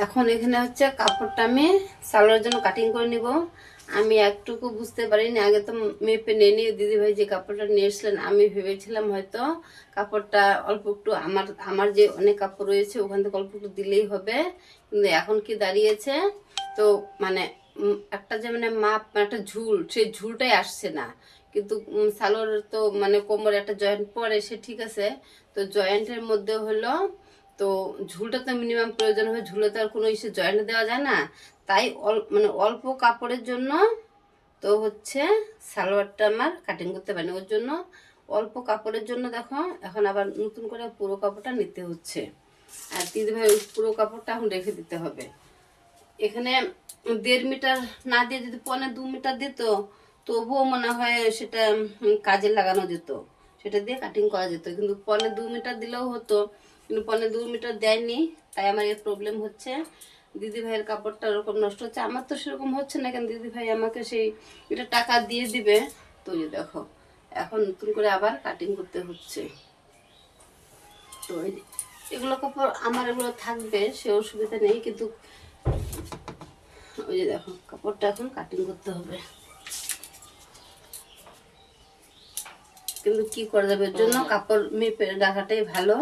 এখন এখানে হচ্ছে কাপড়টা আমি সালোয়ারের জন্য কাটিং করে নিব। আমি একটুকু বুঝতে পারিনি, আগে তো মেপে নিয়ে দিদি ভাই যে কাপড়টা নিয়ে এসলেন, আমি ভেবেছিলাম হয়তো কাপড়টা অল্প একটু আমার আমার যে অনেক কাপড় রয়েছে ওখান থেকে অল্প একটু দিলেই হবে। কিন্তু এখন কি দাঁড়িয়েছে, তো মানে একটা যে মানে মাপ একটা ঝুল, সেই ঝুলটাই আসছে না। কিন্তু সালোয়ার তো মানে কোমরে একটা জয়েন্ট পরে, সে ঠিক আছে, তো জয়েন্টের মধ্যে হলো তো ঝুলটা তো মিনিমাম প্রয়োজন হবে, ঝুলে তো আর কোনো ইসে জয়েন্ট দেওয়া যায় না। তাই মানে অল্প কাপড়ের জন্য তো হচ্ছে সালোয়ারটা আমার কাটিং করতে পারিনি, ওর জন্য অল্প কাপড়ের জন্য দেখো এখন আবার নতুন করে পুরো কাপড়টা নিতে হচ্ছে। আর দিদিভাই ওই পুরো কাপড়টা এখন রেখে দিতে হবে। এখানে 1.5 মিটার না দিয়ে যদি 1.25 মিটার দিত তবুও মনে হয় সেটা কাজে লাগানো যেত, সেটা দিয়ে কাটিং করা যেত। কিন্তু 1.25 মিটার দিলেও হতো, কিন্তু 1.25 মিটার দেয়নি, তাই আমার এর প্রবলেম হচ্ছে। দিদি ভাইয়ের কাপড়টা ওরকম নষ্ট হচ্ছে, আমার তো সেরকম হচ্ছে না কেন, দিদি ভাই আমাকে সেই এটা টাকা দিয়ে দিবে। তো এই দেখো এখন নতুন করে আবার কাটিং করতে হচ্ছে। তো এগুলো কাপড় আমার এগুলো থাকবে, সে অসুবিধা নেই, কিন্তু ওই যে দেখো কাপড়টা এখন কাটিং করতে হবে। কিন্তু কি করা যাবে, এর জন্য কাপড় মেপে রাখাটাই ভালো।